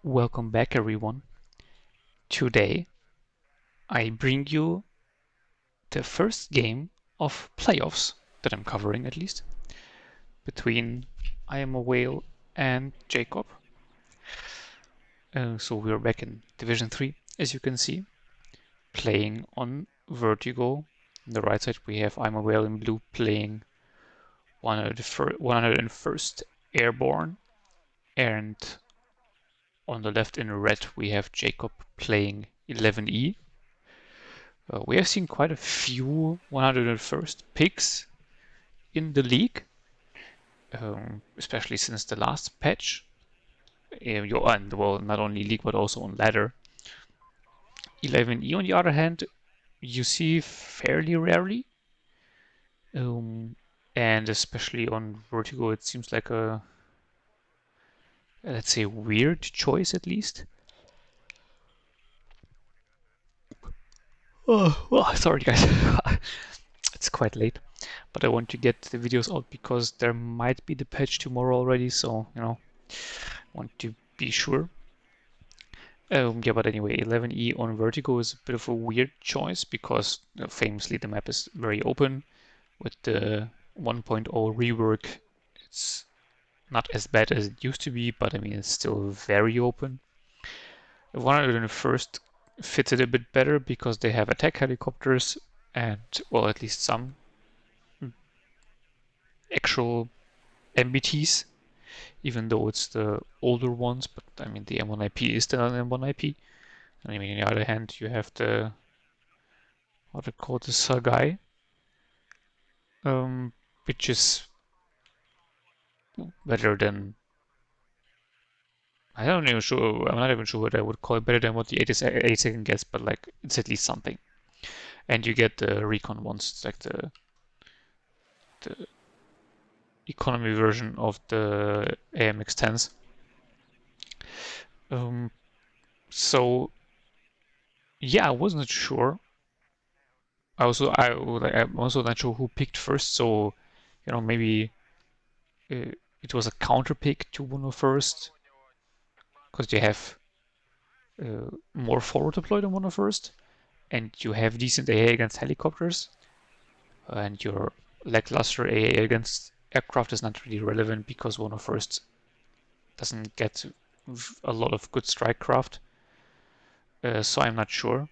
Welcome back, everyone. Today I bring you the first game of playoffs that I'm covering, at least, between Imawhale and Jacob. So we're back in Division 3, as you can see, playing on Vertigo. On the right side we have Imawhale in blue playing 101st Airborne, and on the left in red we have Jacob playing 11E. We have seen quite a few 101st picks in the league, especially since the last patch. And well, not only league but also on ladder. 11E, on the other hand, you see fairly rarely, and especially on Vertigo, it seems like a, let's say, weird choice at least. Oh, sorry guys, it's quite late, but I want to get the videos out because there might be the patch tomorrow already, so want to be sure. Yeah, but anyway, 11E on Vertigo is a bit of a weird choice because famously the map is very open. With the 1.0 rework, it's not as bad as it used to be, but I mean, it's still very open. 101st fits it a bit better because they have attack helicopters and, well, at least some actual MBTs, even though it's the older ones, but I mean, the M1IP is still an M1IP. And I mean, on the other hand, you have the, what to call this guy, which is better than, I'm not even sure what I would call it, better than what the 82nd gets, but like it's at least something. And you get the recon ones, it's like the economy version of the AMX-10s. So yeah, I wasn't sure. I'm also not sure who picked first, so maybe it was a counter pick to Wuno first, because you have more forward deployed than Wuno first, and you have decent AA against helicopters, and your lackluster AA against aircraft is not really relevant because Wuno first doesn't get a lot of good strike craft. So I'm not sure.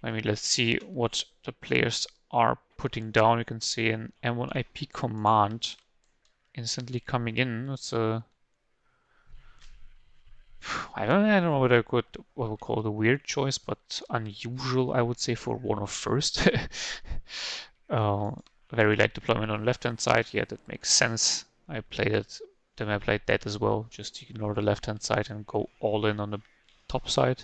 I mean, let's see what the players are putting down. You can see an M1IP command instantly coming in. It's a I don't know what I would call it a weird choice, but unusual, I would say, for Warno first. Very light deployment on the left-hand side. Yeah, that makes sense. I played it, the map like that as well. Just ignore the left-hand side and go all in on the top side.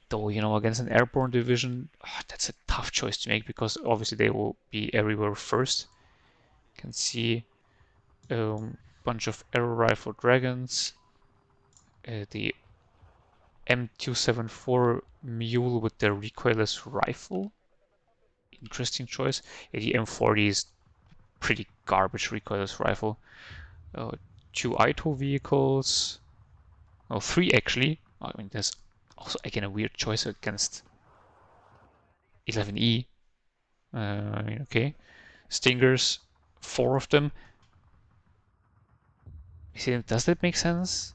Though, against an airborne division, that's a tough choice to make because obviously they will be everywhere first. You can see a bunch of arrow rifle dragons. The M274 Mule with the recoilless rifle. Interesting choice. Yeah, the M40 is pretty garbage recoilless rifle. 2 ITO vehicles. Oh, 3 actually. I mean, there's also again a weird choice against 11E. I mean, okay. Stingers, 4 of them. Does that make sense?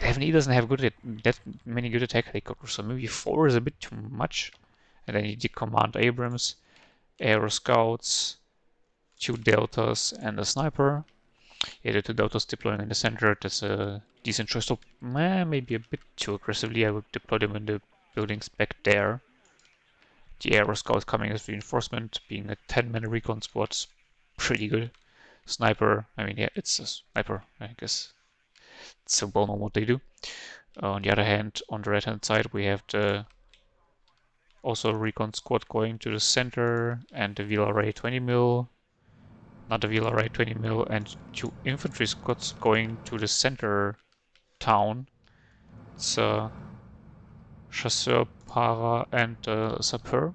11E doesn't have that many good attack helicopters, so maybe 4 is a bit too much. And then you did command Abrams, Aero Scouts, 2 Deltas, and a Sniper. Yeah, the 2 Deltas deploying in the center, that's a decent choice. So, maybe a bit too aggressively, I would deploy them in the buildings back there. The Aero Scout coming as reinforcement, being a 10-man recon squad's pretty good. Sniper, I mean, yeah, it's a sniper, I guess. It's so well known what they do. On the other hand, on the right hand side, we have the also recon squad going to the center and the VLRA 20 mil, not the VLRA 20 mil, and 2 infantry squads going to the center town. It's Chasseur, Para, and Sapeur.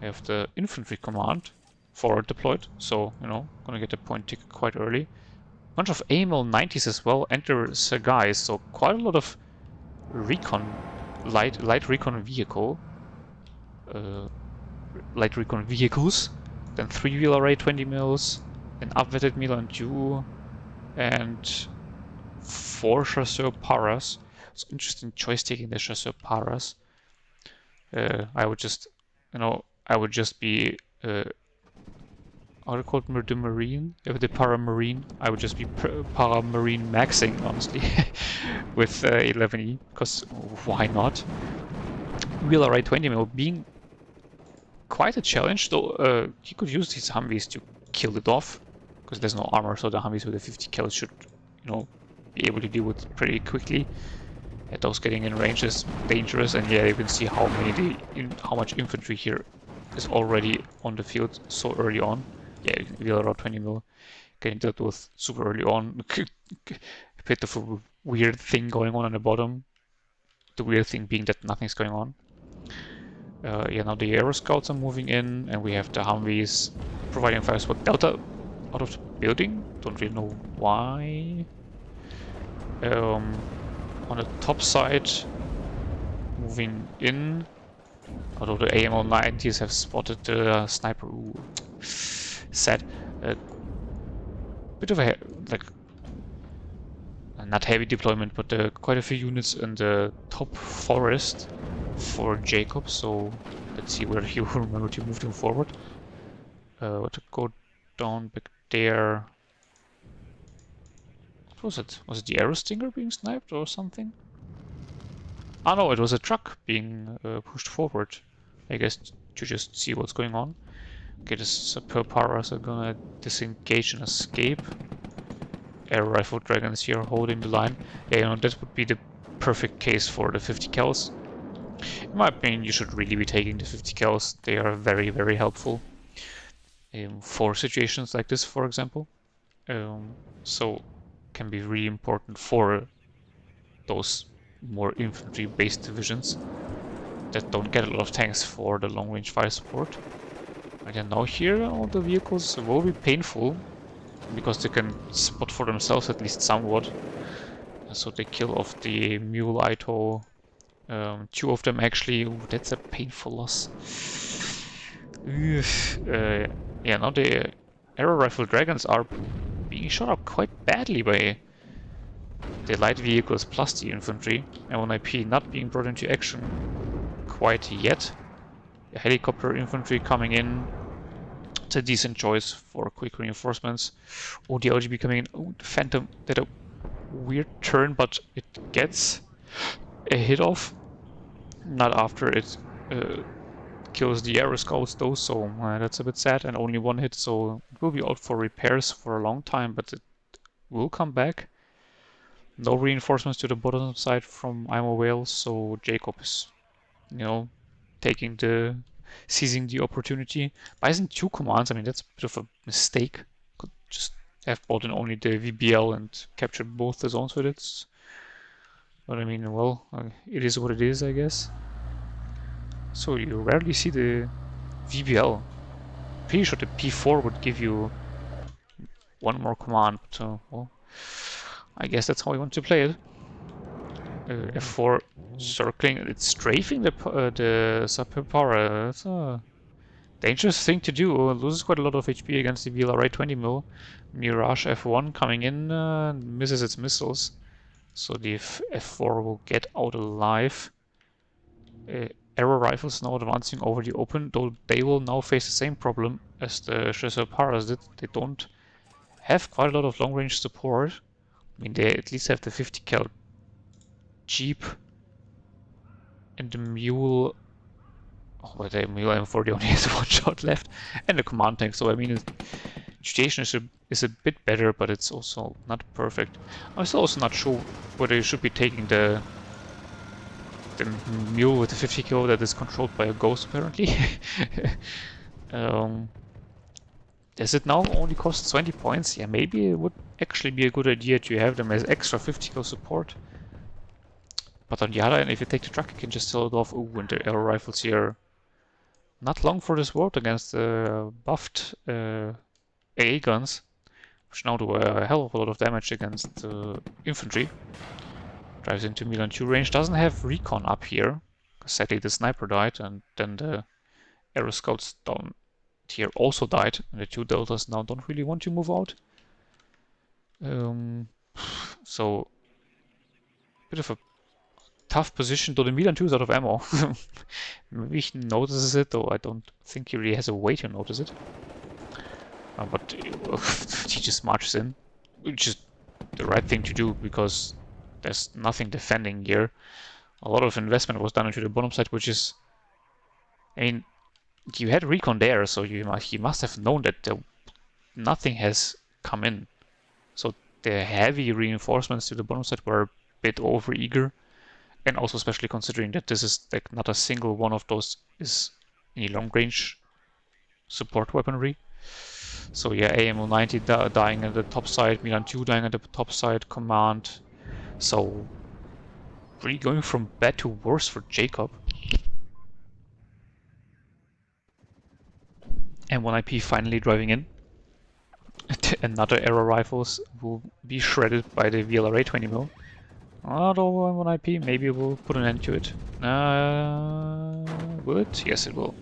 We have the infantry command forward deployed, so gonna get a point tick quite early. bunch of AML 90s as well, and there's guys, so quite a lot of recon, light recon vehicle, light recon vehicles, then 3-wheel array 20 mils, an upwetted Milan 2, and 4 chasseur paras. It's an interesting choice taking the chasseur paras. I would just, I would just be how do you call it, the marine? If the paramarine, I would just be paramarine maxing, honestly, with 11E, because why not? Wheel array 20 mil being quite a challenge, though you could use these Humvees to kill it off, because there's no armor, so the Humvees with the 50 kills should, be able to deal with it pretty quickly. Those getting in range is dangerous, and yeah, you can see how much infantry here is already on the field so early on. Yeah, wheel around 20 mil getting dealt with super early on. A bit of a weird thing going on the bottom. The weird thing being that nothing's going on. Yeah, now the Aero Scouts are moving in, and we have the Humvees providing fire support. Delta out of the building? Don't really know why. On the top side, moving in. Although the AML 90s have spotted the sniper. Ooh, sad. Bit of a not heavy deployment, but quite a few units in the top forest for Jacob. So let's see where he will remember to move them forward. To go down back there. What was it? Was it the Aero Stinger being sniped or something? Ah no, it was a truck being pushed forward. I guess to just see what's going on. Okay, the Super Paras are gonna disengage and escape. Air Rifle Dragons here holding the line. Yeah, that would be the perfect case for the 50 cals. In my opinion, you should really be taking the 50 cals. They are very, very helpful for situations like this, for example. So can be really important for those more infantry-based divisions that don't get a lot of tanks for the long-range fire support. And then now here, all the vehicles will be painful, because they can spot for themselves at least somewhat. So they kill off the Mule Ito. 2 of them actually. Ooh, that's a painful loss. Yeah, now the Aero Rifle Dragons are being shot up quite badly by the light vehicles plus the infantry. M1IP not being brought into action quite yet. The helicopter infantry coming in. It's a decent choice for quick reinforcements. Oh, the LGB coming in. Oh, the Phantom did a weird turn, but it gets a hit off. Not after it kills the Aero Scouts though, so that's a bit sad. And only one hit, so it will be out for repairs for a long time, but it will come back. No reinforcements to the bottom side from Imawhale, so Jacob is, seizing the opportunity. Buys in 2 commands, I mean, that's a bit of a mistake. Could just have bought in only the VBL and captured both the zones with it. But I mean, well, it is what it is, I guess. So you rarely see the VBL. Pretty sure the P4 would give you one more command, but well, I guess that's how we want to play it. F4 circling, it's strafing the Super Para. That's a dangerous thing to do. Loses quite a lot of HP against the VLRA 20 mil. Mirage F1 coming in, misses its missiles. So the F4 will get out alive. Aero rifles now advancing over the open, though they will now face the same problem as the Chasseur Paras did. They don't have quite a lot of long-range support. I mean, they at least have the 50 cal Jeep and the Mule. Oh, but the Mule M40 only has 1 shot left, and the command tank. So I mean, the situation is a bit better, but it's also not perfect. I'm still also not sure whether you should be taking the Mule with the 50 kilo that is controlled by a ghost, apparently. Does it now only cost 20 points? Yeah, maybe it would actually be a good idea to have them as extra 50 kilo support. But on the other hand, if you take the truck, you can just sell it off. Ooh, and the aero rifles here. Not long for this world against the buffed AA guns. which now do a hell of a lot of damage against infantry. Drives into Milan 2 range. Doesn't have recon up here. Sadly, the sniper died, and then the aero scouts down here also died. And the 2 deltas now don't really want to move out. So, bit of a tough position, though the Milan 2 is out of ammo. Maybe he notices it, though I don't think he really has a way to notice it. But he just marches in, which is the right thing to do, because there's nothing defending here. A lot of investment was done into the bottom side, which is... I mean, you had recon there, so he must have known that nothing has come in. So the heavy reinforcements to the bottom side were a bit over-eager. And also especially considering that this is like not a single one of those is any long-range support weaponry. So yeah, AMO 90 dying at the top side, Milan 2 dying at the top side, command. So really going from bad to worse for Jacob. And 1IP finally driving in. Another aero rifles will be shredded by the VLRA 20mm. Although 1IP, maybe we'll put an end to it. Will it? Yes, it will.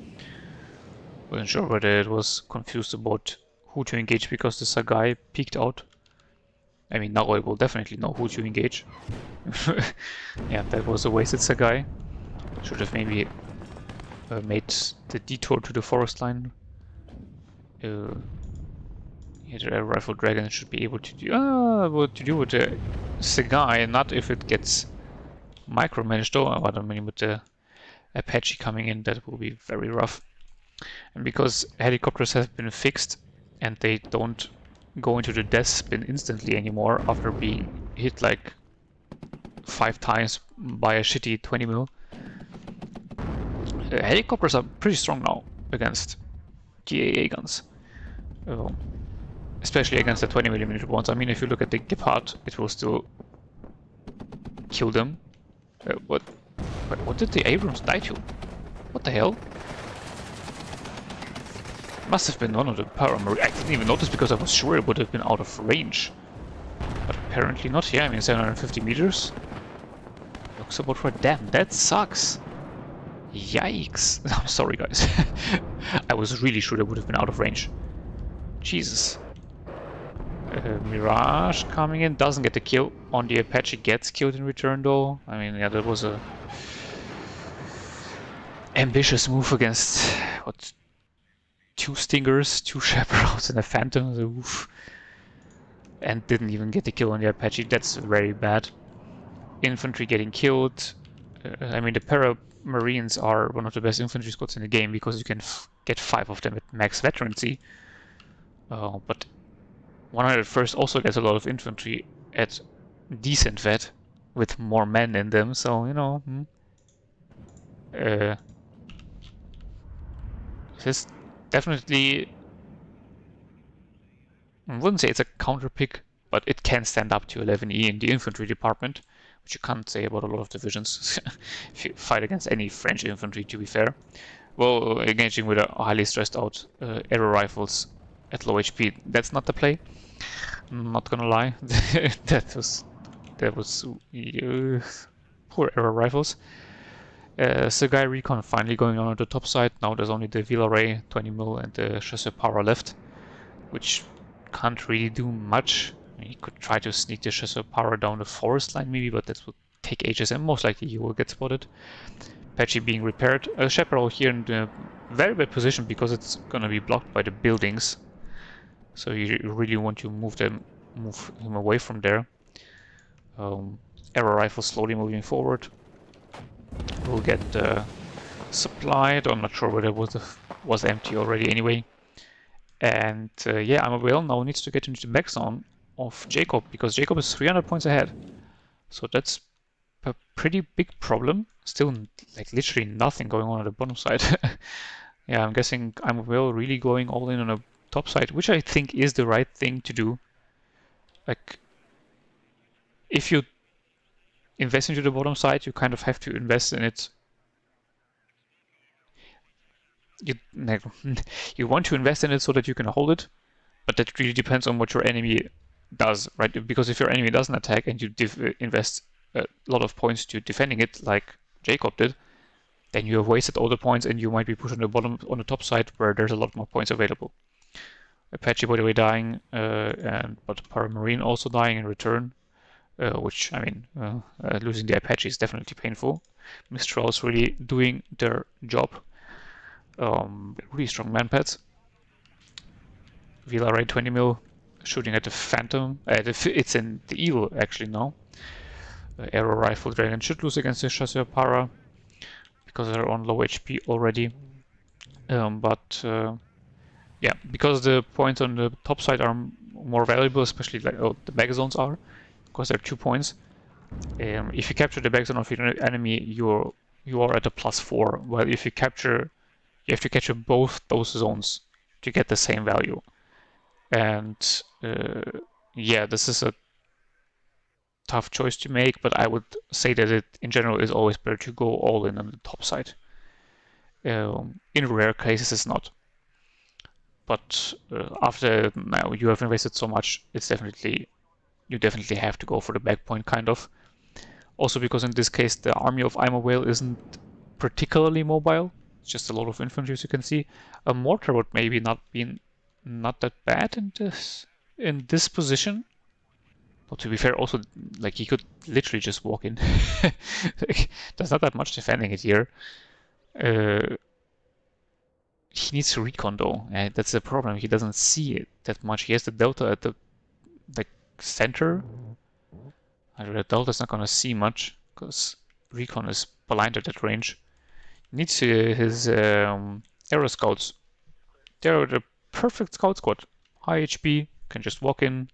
Wasn't sure whether it was confused about who to engage because the Sagai peeked out. I mean, now I will definitely know who to engage. Yeah, that was a wasted Sagai. Should have maybe made the detour to the forest line. Yeah, the rifle dragon should be able to do what to do with the Sagai, not if it gets micromanaged though. I mean, with the Apache coming in, that will be very rough. And because helicopters have been fixed and they don't go into the death spin instantly anymore after being hit like 5 times by a shitty 20mm, helicopters are pretty strong now against GAA guns. Especially against the 20mm ones. I mean, if you look at the Gepard, it will still kill them. What did the Abrams die to? What the hell? Must have been one of the Paramarine. I didn't even notice because I was sure it would have been out of range. But apparently not. Yeah, I mean 750 meters. Looks about right. Damn, that sucks. Yikes. I'm sorry, guys. I was really sure it would have been out of range. Jesus. Mirage coming in, doesn't get the kill on the Apache, gets killed in return though. I mean, yeah, that was a ambitious move against, what, 2 Stingers, 2 Chaparrals and a Phantom, oof. And didn't even get the kill on the Apache, that's very bad. Infantry getting killed. I mean, the Para-Marines are one of the best infantry squads in the game because you can get 5 of them at max veterancy. But 101st also gets a lot of infantry at decent vet with more men in them, so you know. This definitely, I wouldn't say it's a counter pick, but it can stand up to 11E in the infantry department, which you can't say about a lot of divisions if you fight against any French infantry, to be fair. Well, engaging with a highly stressed out aero rifles at low HP, that's not the play. I'm not gonna lie. that was poor aero rifles. Sagai Recon finally going on the top side. Now there's only the VLRA 20mm and the Chasseur Power left, which can't really do much. I mean, you could try to sneak the Chasseur Power down the forest line maybe, but that would take ages and most likely you will get spotted. Apache being repaired. Chaparral here in a very bad position because it's gonna be blocked by the buildings. So you really want to move him away from there. Aero rifle slowly moving forward. We'll get supplied. I'm not sure whether it was empty already anyway. And yeah, Imawhale now needs to get into the back zone of Jacob because Jacob is 300 points ahead. So that's a pretty big problem. Still, like literally nothing going on the bottom side. Yeah, I'm guessing Imawhale really going all in on a top side, which I think is the right thing to do. Like, if you invest into the bottom side, you kind of have to invest in it. You want to invest in it so that you can hold it, but that really depends on what your enemy does, right? Because if your enemy doesn't attack and you invest a lot of points to defending it, like Jacob did, then you have wasted all the points and you might be pushed on the top side where there's a lot more points available. Apache, by the way, dying, but Paramarine also dying in return, which, I mean, losing the Apache is definitely painful. Mistral's really doing their job. Really strong manpads. Vila Ray 20 mil shooting at the Phantom. It's in the Eagle actually now. Arrow Rifle Dragon should lose against the Chasseur Para because they're on low HP already. Yeah, because the points on the top side are more valuable, especially like the back zones are, because they're 2 points. If you capture the back zone of your enemy, you are at a +4. While if you have to capture both those zones to get the same value. And yeah, this is a tough choice to make, but I would say that it in general is always better to go all in on the top side. In rare cases, it's not. But after now you have invested so much, you definitely have to go for the back point, kind of. Also because in this case the army of Imawhale isn't particularly mobile. It's just a lot of infantry, as you can see. A mortar would maybe not that bad in this position. But to be fair, also like he could literally just walk in. Like, there's not that much defending it here. He needs to recon though. That's the problem. He doesn't see it that much. He has the delta at the center. The delta's not gonna see much because recon is blind at that range. He needs his aero scouts. They're the perfect scout squad. High HP, can just walk in,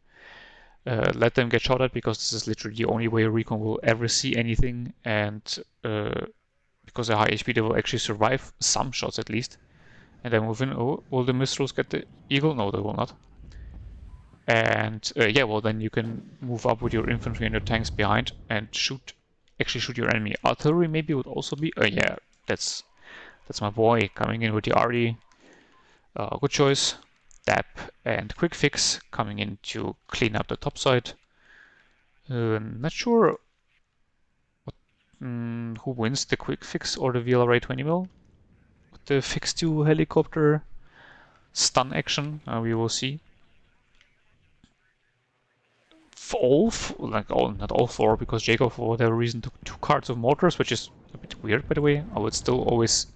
let them get shot at, because this is literally the only way a recon will ever see anything, and because they're high HP, they will actually survive some shots at least. And then move in. Oh, will the Mistrals get the Eagle? No, they will not. And yeah, well, then you can move up with your infantry and your tanks behind and actually shoot your enemy. Artillery maybe would also be. Yeah, that's my boy coming in with the Arty. Good choice. Dap and Quick Fix coming in to clean up the top side. Not sure who wins, the Quick Fix or the VLRA 20 mil. The Fix 2 helicopter stun action, we will see. Not all 4, because Jacob for whatever reason took 2 cards of mortars, which is a bit weird, by the way. I would still always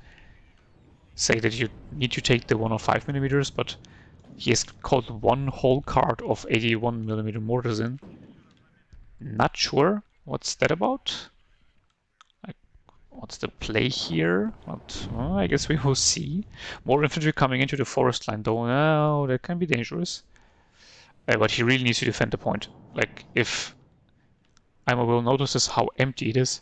say that you need to take the 105mm, but he has called 1 whole card of 81mm mortars in. Not sure what's that about. What's the play here? I guess we will see. More infantry coming into the forest line, though. Now that can be dangerous. But he really needs to defend the point. Like, if Imawhale notices how empty it is,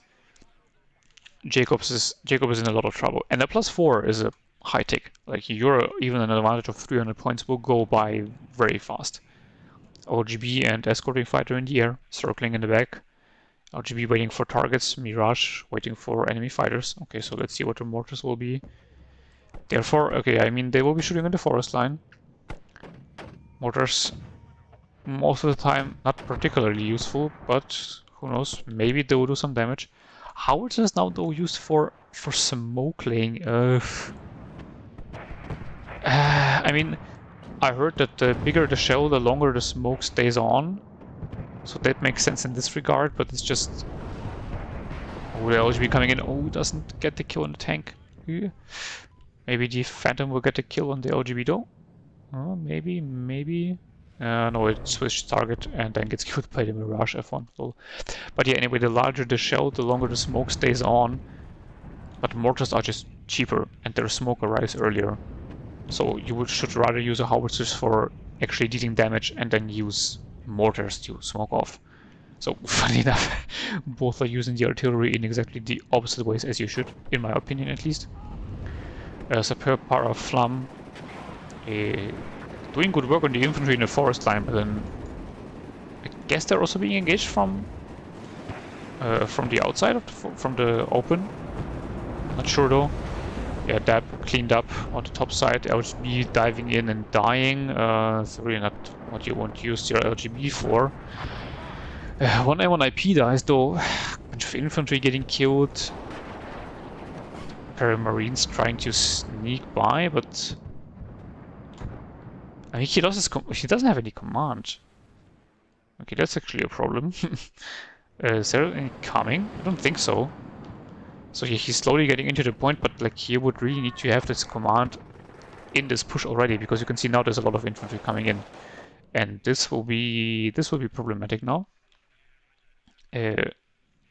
Jacob is in a lot of trouble. And a +4 is a high tick. Like, even an advantage of 300 points will go by very fast. OGB and escorting fighter in the air, circling in the back. RGB waiting for targets, Mirage waiting for enemy fighters. Okay, so let's see what the mortars will be. Therefore, okay, I mean, they will be shooting in the forest line. Mortars, most of the time, not particularly useful, but who knows, maybe they will do some damage. How is this now, though, used for smoke laying? I mean, I heard that the bigger the shell, the longer the smoke stays on. So that makes sense in this regard, but it's just... Oh, the LGB coming in. Oh, doesn't get the kill on the tank. Yeah. Maybe the Phantom will get the kill on the LGB though? Oh, maybe. No, it switched target and then gets killed by the Mirage F1. Lol. But yeah, anyway, the larger the shell, the longer the smoke stays on. But mortars are just cheaper and their smoke arrives earlier. So you should rather use a howitzers for actually dealing damage and then use mortars to smoke off. So, funny enough, both are using the artillery in exactly the opposite ways as you should, in my opinion at least. Superb Para Flam doing good work on the infantry in the forest line, but then I guess they're also being engaged from the outside, from the open. Not sure though. Yeah, Dab cleaned up on the top side. LGB diving in and dying. It's really not what you want to use your LGB for. One M1 IP dies though. Bunch of infantry getting killed. Marines trying to sneak by, but I mean he doesn't have any command. Okay, that's actually a problem. Is there any coming? I don't think so. So yeah, he's slowly getting into the point, but like he would really need to have this command in this push already, because you can see now there's a lot of infantry coming in, and this will be problematic now.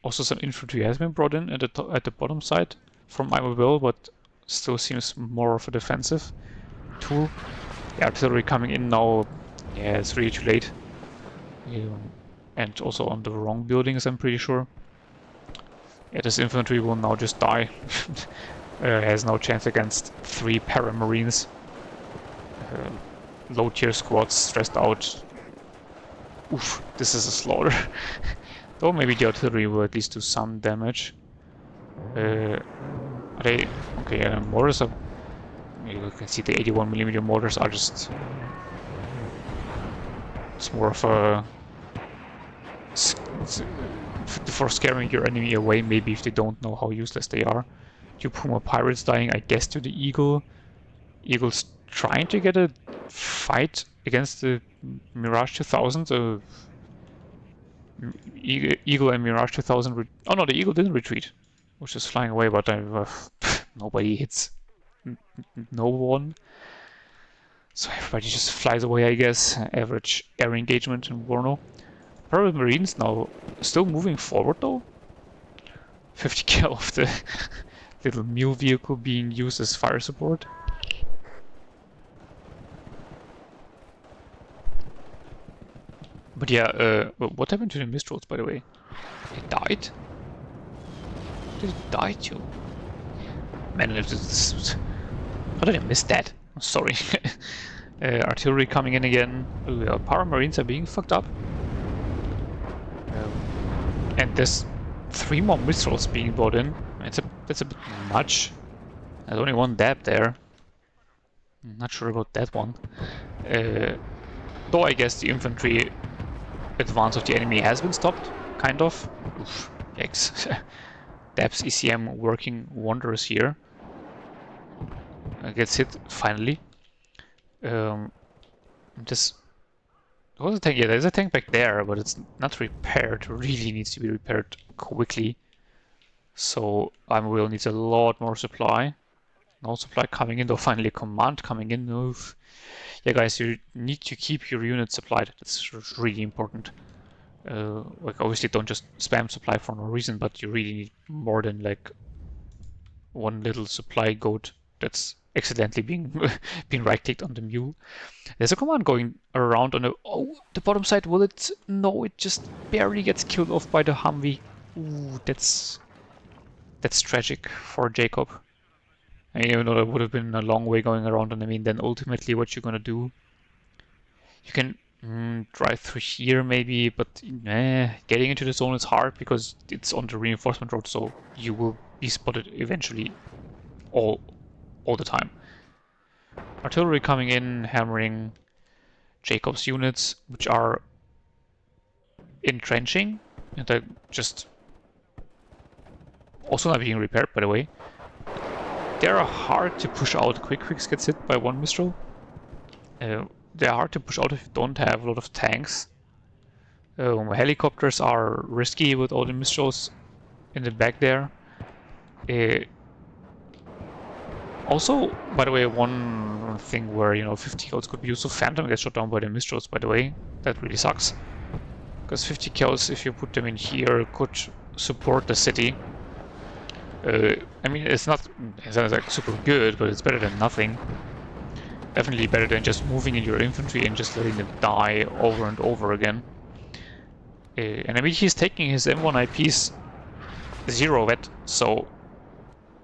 Also, some infantry has been brought in at the bottom side from Imawhale, but still seems more of a defensive tool. The artillery coming in now, yeah, it's really too late. And also on the wrong buildings, I'm pretty sure. Yeah, this infantry will now just die. Has no chance against 3 Paramarines. Low tier squads stressed out. Oof, this is a slaughter. Though maybe the artillery will at least do some damage. Are they... Okay, mortars are... You can see the 81mm mortars are just... It's more of a... for scaring your enemy away, maybe, if they don't know how useless they are. Two Puma pirates dying, I guess, to the Eagle. Eagle's trying to get a fight against the Mirage 2000. Eagle and Mirage 2000. Oh no, the Eagle didn't retreat. It was just flying away, but nobody hits. No one. So everybody just flies away, I guess. Average air engagement in WARNO. Probably Marines now still moving forward though. 50 cal of the little mule vehicle being used as fire support. But yeah, what happened to the Mistrals, by the way? They died? Did it die too? Man, how did I miss that? I'm sorry. Artillery coming in again. Paramarines are being fucked up. And there's 3 more Mistrals being brought in. That's a bit much. There's only 1 dab there. I'm not sure about that one. Though I guess the infantry advance of the enemy has been stopped, kind of. Oof, yikes. Dab's ECM working wonders here. Gets hit finally. This was a tank. Yeah, there's a tank back there, but it's not repaired. It really needs to be repaired quickly. So Imawhale needs a lot more supply. No supply coming in, though finally command coming in. Oof. Yeah, guys, you need to keep your units supplied. That's really important. Like, obviously, don't just spam supply for no reason, but you really need more than like 1 little supply goat that's accidentally being right-clicked on the mule. There's a command going around on the bottom side. Will it? No, it just barely gets killed off by the Humvee. Ooh, that's tragic for Jacob. I mean, even though that would have been a long way going around, and I mean, then ultimately what you're gonna do, you can drive through here maybe, but getting into the zone is hard because it's on the reinforcement road, so you will be spotted eventually all the time. Artillery coming in, hammering Jacob's units, which are entrenching, and they're just also not being repaired, by the way. They're hard to push out. Quick gets hit by 1 Mistral. They're hard to push out if you don't have a lot of tanks. Helicopters are risky with all the Mistrals in the back there. Also, by the way, one thing where, 50 kills could be used. So Phantom gets shot down by the Mistrals, by the way. That really sucks. Because 50 kills, if you put them in here, could support the city. I mean, it's not like super good, but it's better than nothing. Definitely better than just moving in your infantry and just letting them die over and over again. And I mean, he's taking his M1 IPs 0 vet, so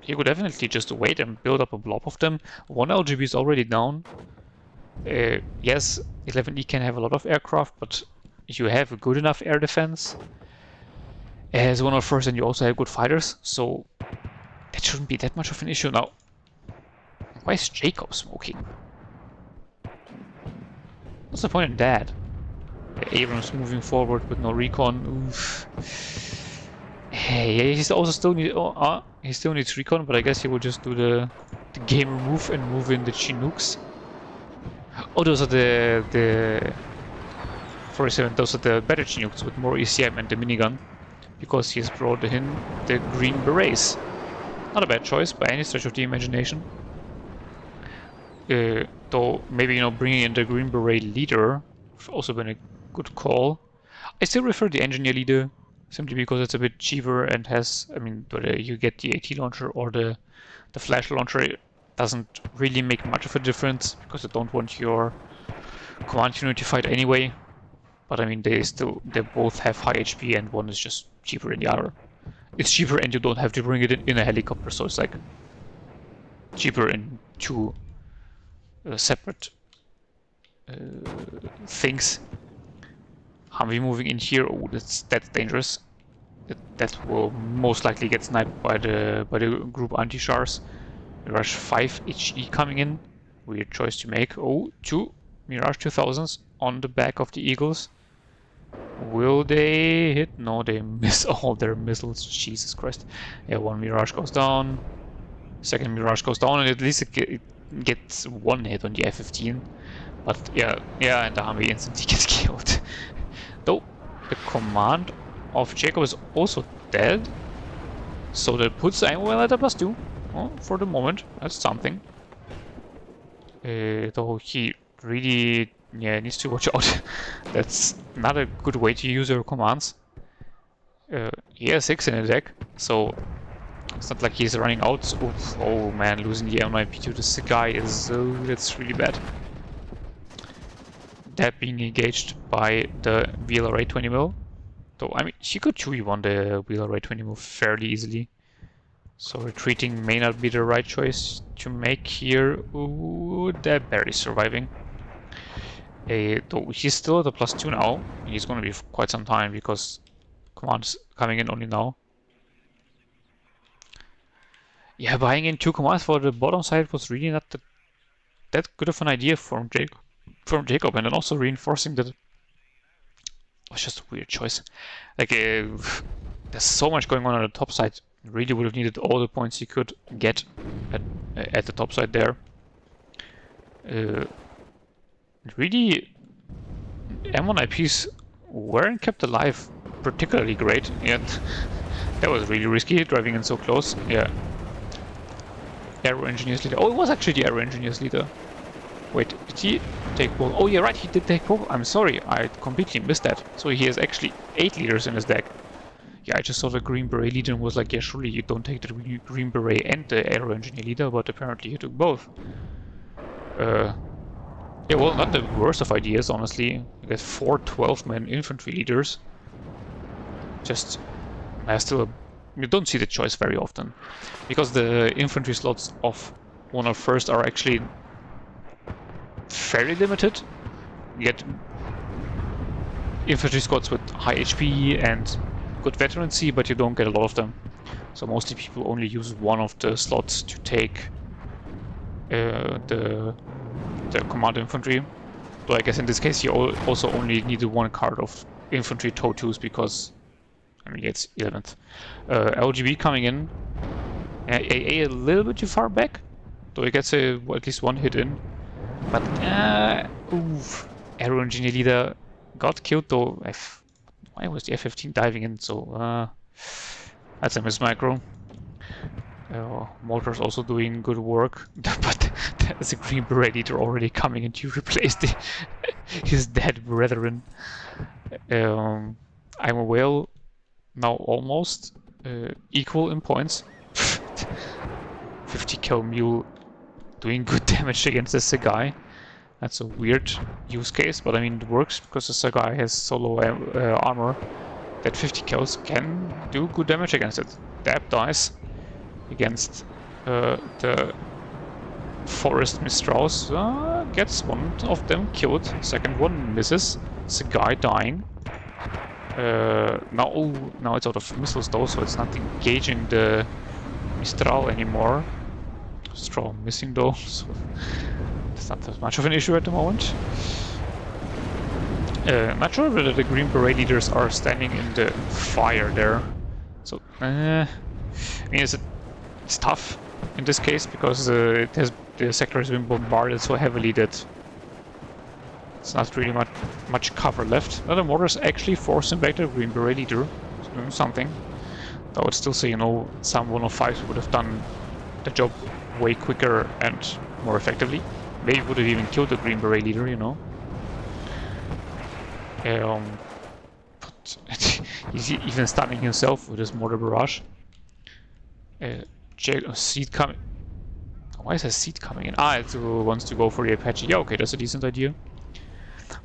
he could definitely just wait and build up a blob of them. 1 LGB is already down. Yes, 11E can have a lot of aircraft, but you have a good enough air defense. As one of first, and you also have good fighters, so that shouldn't be that much of an issue now. Why is Jacob smoking? What's the point in that? Abrams moving forward with no recon. Oof. Hey, he's also still need. He still needs recon, but I guess he will just do the gamer move and move in the Chinooks. Oh, those are the 47. Those are the better Chinooks with more ECM and the minigun, because he has brought in the green berets. Not a bad choice by any stretch of the imagination. Though maybe bringing in the green beret leader would also been a good call. I still prefer the engineer leader, simply because it's a bit cheaper and has, I mean, whether you get the AT launcher or the flash launcher, it doesn't really make much of a difference, because I don't want your command unit to fight anyway. But I mean, they both have high HP, and one is just cheaper than the other. It's cheaper, and you don't have to bring it in a helicopter, so it's like cheaper in two separate things. Humvee moving in here. Oh, that's dangerous. That will most likely get sniped by the group anti-chars. Mirage 5 HE coming in. Weird choice to make. Oh, 2 Mirage 2000s on the back of the Eagles. Will they hit? No, they miss all their missiles. Jesus Christ. Yeah, one Mirage goes down. Second Mirage goes down, and at least it gets one hit on the F-15. But yeah, and the Humvee instantly gets killed. Though the command of Jacob is also dead, so that puts Imawhale at a +2. Well, for the moment, that's something. Though he really needs to watch out. That's not a good way to use your commands. He has 6 in the deck, so it's not like he's running out. Oof, oh man, losing the M9P to this guy is that's really bad. That being engaged by the VLRA 20mm. Though, I mean, she could 2v1 the VLRA 20mm fairly easily. So retreating may not be the right choice to make here. Ooh, they're barely surviving. Though he's still at a +2 now. He's going to be for quite some time, because commands coming in only now. Yeah, buying in 2 commands for the bottom side was really not that good of an idea from Jacob, and then also reinforcing that it was just a weird choice. Like, there's so much going on the top side. Really would have needed all the points he could get at the top side there. Really, M1 IPs weren't kept alive particularly great, yet that was really risky, driving in so close. Yeah. Aero Engineers leader. Oh, it was actually the Aero Engineers leader. Wait, did he take both? Oh yeah, right, he did take both. I'm sorry, I completely missed that. So he has actually 8 leaders in his deck. Yeah, I just saw the Green Beret leader and was like, yeah, surely you don't take the Green Beret and the Aero Engineer leader, but apparently he took both. Yeah, well, not the worst of ideas, honestly. You get 4 12-man infantry leaders. Just, you don't see the choice very often, because the infantry slots of 101st are actually fairly limited. You get infantry squads with high HP and good veterancy, but you don't get a lot of them. So mostly people only use one of the slots to take the command infantry. So I guess in this case you also only needed 1 card of infantry TOTUs, because I mean it's 11th. LGB coming in. AA a little bit too far back, though he gets at least 1 hit in. But oof, Aero Engineer leader got killed though. Why was the F-15 diving in? So that's a mismicro. Motor's also doing good work, but there's a Green Beret leader already coming in to replace his dead brethren. Imawhale now almost equal in points. 50 kill mule doing good damage against the Sagai. That's a weird use case, but I mean it works, because the Sagai has solo armor that 50 kills can do good damage against it. Dab dies against the Forest Mistraus, gets one of them killed, second one misses, Sagai dying. Now it's out of missiles though, so it's not engaging the Mistral anymore. straw missing though, so it's not that much of an issue at the moment. Not sure whether the Green Beret leaders are standing in the fire there. So, I mean, it's tough in this case because the sector has been bombarded so heavily that it's not really much cover left. The mortars actually forcing back the Green Beret leader. It's doing something. I would still say, you know, some 105s would have done the job way quicker and more effectively. Maybe would have even killed the Green Beret leader, you know. But he's even stunning himself with his mortar barrage. Seed coming. Why is a seed coming in? Ah, it wants to go for the Apache. Yeah, okay, that's a decent idea.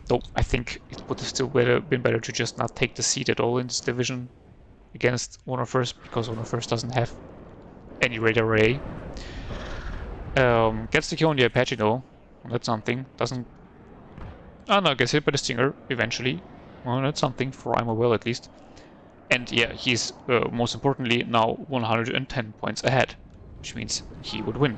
Though I think it would have still been better to just not take the seed at all in this division against 101st, because 101st doesn't have any radar array. Gets the kill on the Apache though. That's something. Doesn't. Oh no, gets hit by the Stinger eventually. Well, that's something for Imawhale at least. And yeah, he's most importantly now 110 points ahead, which means he would win.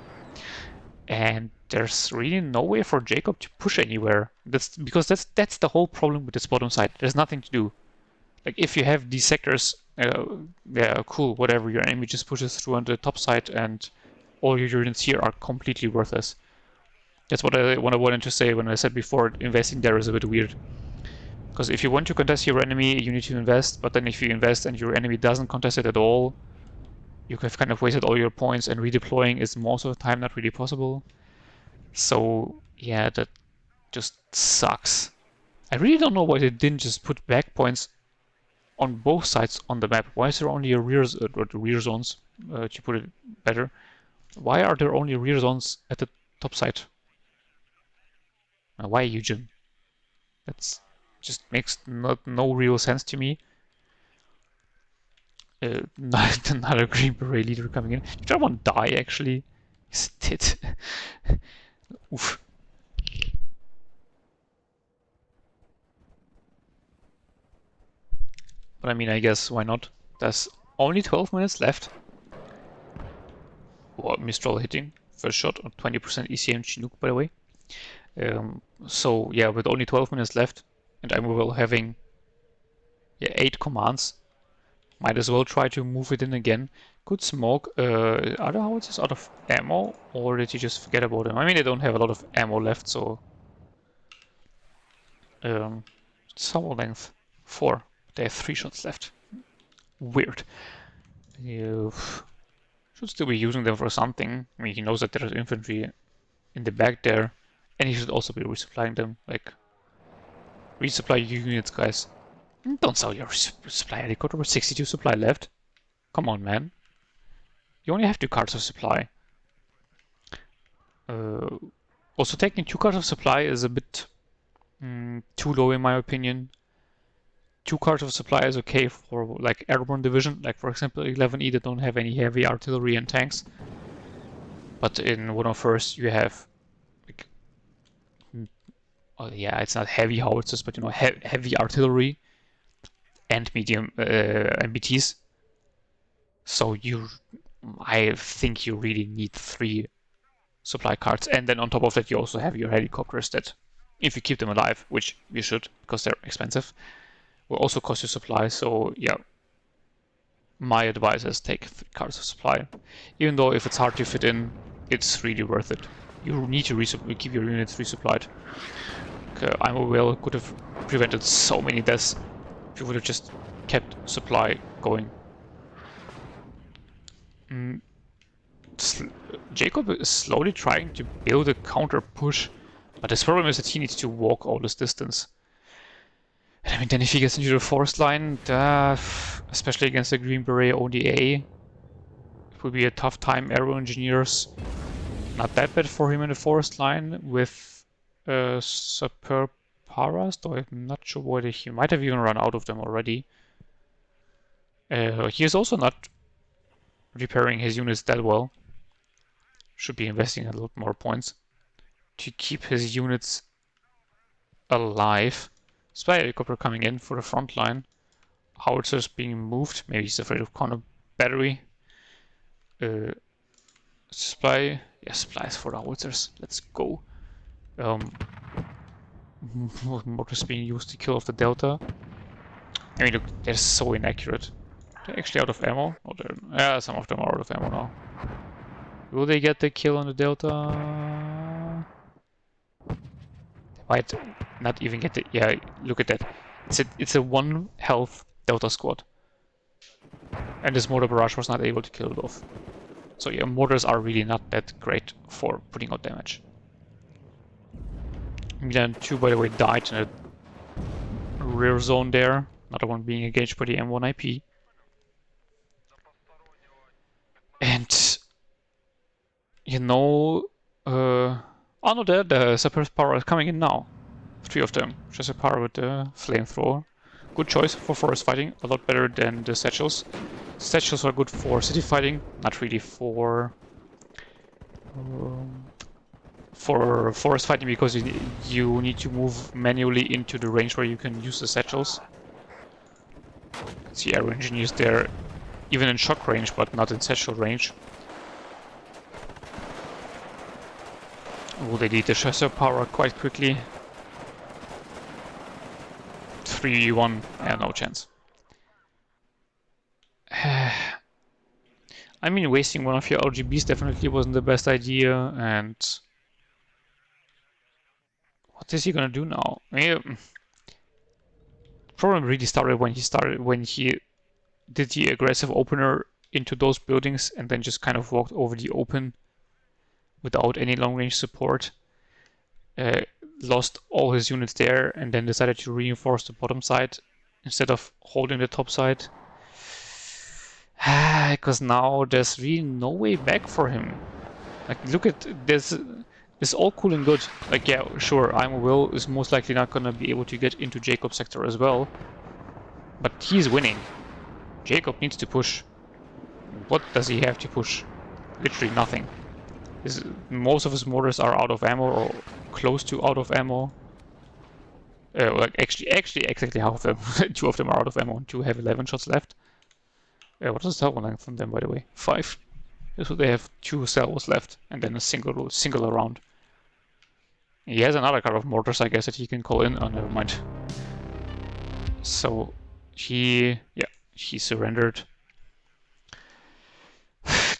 And there's really no way for Jacob to push anywhere. That's because that's the whole problem with this bottom side. There's nothing to do. Like if you have these sectors, yeah, cool, whatever. Your enemy just pushes through on the top side, and all your units here are completely worthless. That's what I wanted to say when I said before. Investing there is a bit weird. Because if you want to contest your enemy, you need to invest. But then if you invest and your enemy doesn't contest it at all, you have kind of wasted all your points, and redeploying is most of the time not really possible. So yeah, that just sucks. I really don't know why they didn't just put back points on both sides on the map. Why is there only a rear zones, to put it better? Why are there only rear zones at the top side? Why, Eugen? That's just makes no real sense to me. Not another Green Beret leader coming in. Did that one die actually? Yes, it did. Oof. But I mean, I guess why not? There's only 12 minutes left. Oh, Mistral hitting. First shot on 20% ECM Chinook, by the way. So yeah, with only 12 minutes left, and I'm well having 8 commands. Might as well try to move it in again. Could smoke. Are the howitzers out of ammo, or did you just forget about them? I mean, they don't have a lot of ammo left, so sample length 4. They have 3 shots left. Weird. You should still be using them for something. I mean, he knows that there's infantry in the back there, and he should also be resupplying them. Like, resupply your units, guys. Don't sell your supply helicopter with 62 supply left. Come on, man. You only have 2 cards of supply. Also, taking 2 cards of supply is a bit too low in my opinion. 2 cards of supply is okay for like Airborne division, like for example 11E that don't have any heavy artillery and tanks. But in 101st you have like, oh yeah, it's not heavy howitzers, but you know, heavy artillery and medium MBTs. So I think you really need 3 supply cards, and then on top of that you also have your helicopters that, if you keep them alive, which you should because they're expensive, will also cost you supply. So yeah, my advice is take 3 cards of supply. Even though if it's hard to fit in, it's really worth it. You need to keep your units resupplied. Imawhale could have prevented so many deaths if you would have just kept supply going. Jacob is slowly trying to build a counter push, but his problem is that he needs to walk all this distance. And I mean, then if he gets into the forest line, especially against the Green Beret ODA, it would be a tough time. Aero engineers, not that bad for him in the forest line with superb paras, though I'm not sure whether he might have even run out of them already. He is also not repairing his units that well. Should be investing a lot more points to keep his units alive. Spy helicopter coming in for the front line. Howitzers being moved. Maybe he's afraid of counter battery. Spy Yeah, supplies for the howitzers. Let's go. Mortars being used to kill off the Delta. I mean, look, they're so inaccurate. They're actually out of ammo. Oh, yeah, some of them are out of ammo now. Will they get the kill on the Delta? They might not even get the... Yeah, look at that. It's a 1 health Delta squad. And this mortar barrage was not able to kill it off. So yeah, mortars are really not that great for putting out damage. Milan 2, by the way, died in a rear zone there. Another one being engaged by the M1 IP. And, you know, oh no, the suppressed power is coming in now. 3 of them. Just a power with the flamethrower. Good choice for forest fighting, a lot better than the satchels. Satchels are good for city fighting, not really for forest fighting, because you need to move manually into the range where you can use the satchels. See air engineers there, even in shock range, but not in satchel range. Will they need the chasseur power quite quickly? 3v1, yeah, no chance. I mean, wasting one of your LGBs definitely wasn't the best idea, and what is he gonna do now? I mean, problem really started when he did the aggressive opener into those buildings and then just kind of walked over the open without any long range support. Lost all his units there and then decided to reinforce the bottom side instead of holding the top side. Because now there's really no way back for him. Like, look at this. It's all cool and good. Like, yeah, sure, Imawhale is most likely not gonna be able to get into Jacob's sector as well. But he's winning. Jacob needs to push. What does he have to push? Literally nothing. Most of his mortars are out of ammo or close to out of ammo. Like actually exactly half of them. 2 of them are out of ammo and 2 have 11 shots left. What is the salvo length on them, by the way? 5. So they have 2 salvos left and then a single round. He has another car of mortars, I guess, that he can call in. Oh, never mind. So he surrendered.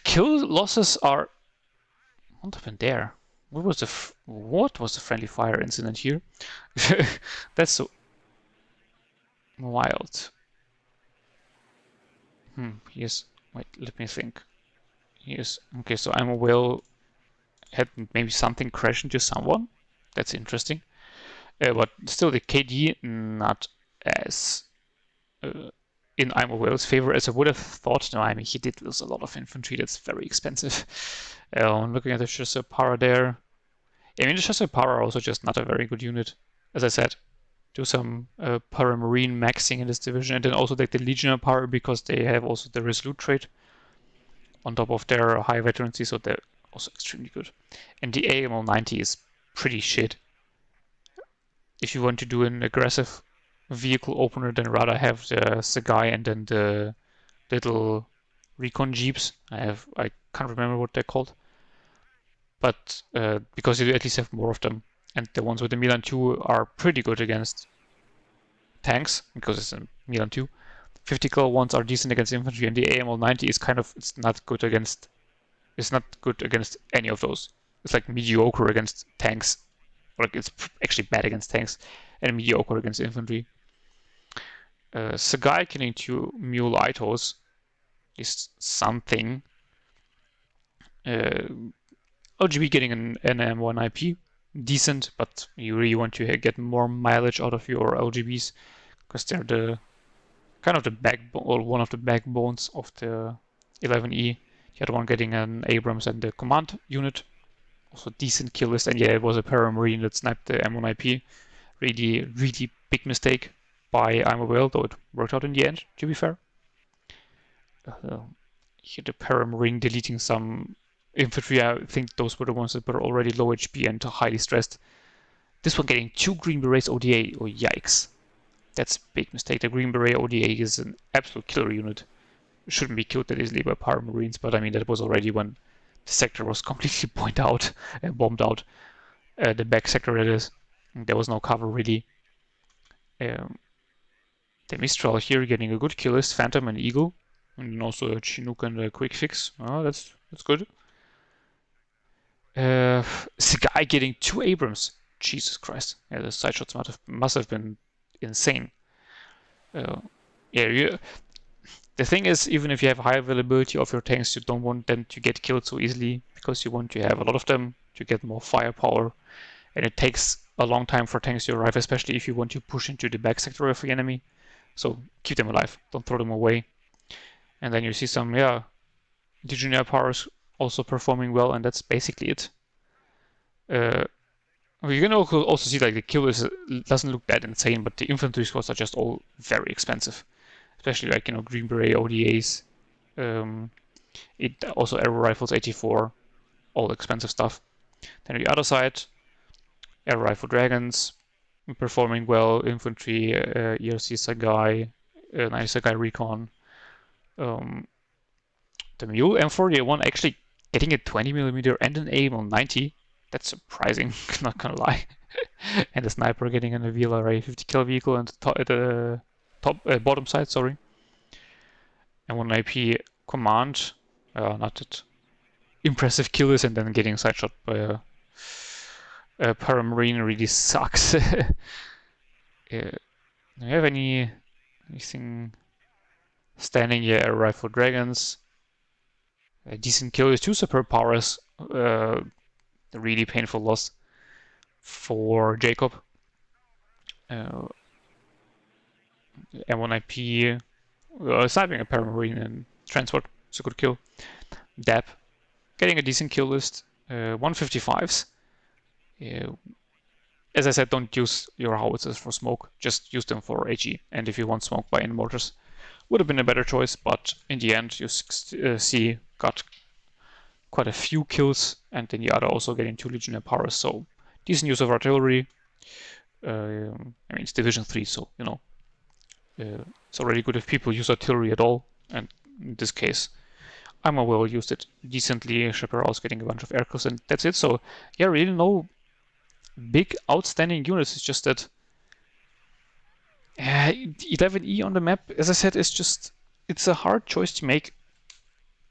Kill losses are... What happened there? What was the friendly fire incident here? That's so wild. Yes. Wait, let me think. Yes. Okay, so Imawhale had maybe something crash into someone. That's interesting. But still, the KD not as in Imawhale's favor as I would have thought. No, I mean, he did lose a lot of infantry. That's very expensive. Looking at the chasseur power there. I mean, the chasseur power are also just not a very good unit. As I said, do some paramarine maxing in this division, and then also take the legionnaire power because they have also the resolute trait on top of their high veterancy, so they're also extremely good. And the AML 90 is pretty shit. If you want to do an aggressive vehicle opener, then rather have the Sagai and then the little recon jeeps. I can't remember what they're called, but because you at least have more of them, and the ones with the Milan 2 are pretty good against tanks because it's a Milan 2. 50 cal ones are decent against infantry, and the AML 90 is it's not good against any of those. It's like mediocre against tanks. Like, it's actually bad against tanks and mediocre against infantry. Sagai killing 2 mule Itos is something. LGB getting an M1 IP, decent, but you really want to get more mileage out of your LGBs because they're the kind of the backbone, or one of the backbones of the 11E. The other one getting an Abrams and the command unit. Also decent kill list, and yeah, it was a Paramarine that sniped the M1 IP. Really, really big mistake by Imawhale, though it worked out in the end, to be fair. Here the Paramarine deleting some infantry. I think those were the ones that were already low HP and highly stressed. This one getting 2 Green Berets ODA. Oh, yikes. That's a big mistake. The Green Beret ODA is an absolute killer unit. Shouldn't be killed that easily by Paramarines, but I mean, that was already when The sector was completely bombed out. The back sector, it is. There was no cover really. Um, the Mistral here getting a good kill list, Phantom and Eagle, and also a Chinook and a Quick Fix. Oh, that's good. This guy getting 2 Abrams. Jesus Christ! Yeah, the side shots must have been insane. Yeah, the thing is, even if you have high availability of your tanks, you don't want them to get killed so easily because you want to have a lot of them to get more firepower. And it takes a long time for tanks to arrive, especially if you want to push into the back sector of the enemy. So keep them alive, don't throw them away. And then you see some, Legionnaire powers also performing well, and that's basically it. You can also see like the kill doesn't look that insane, but the infantry squads are just all very expensive, especially like Green Beret ODAs. It also arrow rifles 84, all expensive stuff. Then on the other side, arrow rifle dragons performing well, infantry, ERC Sagai, nice Sagai recon. The Mule M4A1 actually getting a 20mm and an aim on 90. That's surprising, not gonna lie. And the sniper getting an VLRA 50 cal vehicle and the bottom side, sorry. And one IP command, not that impressive kills, and then getting side shot by a Paramarine really sucks. Do you have anything standing here? Air rifle dragons. A decent kill is 2 superb powers. A really painful loss for Jacob. M1 IP. Sniping a Paramarine and transport. It's a good kill. Dap. Getting a decent kill list. 155s. As I said, don't use your howitzers for smoke. Just use them for HE. And if you want smoke by in mortars, would have been a better choice. But in the end, you see got quite a few kills, and then the other also getting 2 Legionnaire powers. So decent use of artillery. I mean, it's Division 3, so it's already good if people use artillery at all. And in this case, Imawhale used it decently. Chaparral's getting a bunch of aircrafts, and that's it. So yeah, really no big outstanding units. It's just that 11E on the map, as I said, it's a hard choice to make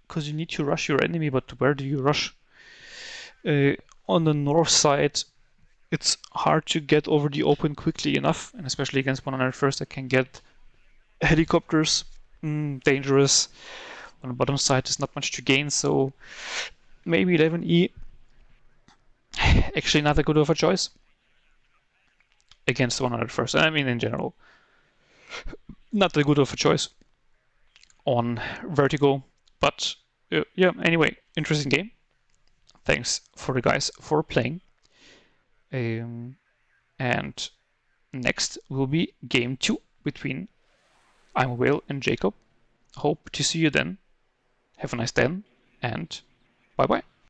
because you need to rush your enemy, but where do you rush? On the north side, it's hard to get over the open quickly enough, and especially against 101st, I can get helicopters. Dangerous. On the bottom side, there's not much to gain, so maybe 11E actually not that good of a choice against 101st. I mean, in general, not that good of a choice on Vertigo. But yeah, anyway, interesting game. Thanks for the guys for playing. And next will be game 2 between Imawhale and Jacob. Hope to see you then. Have a nice day, and bye bye.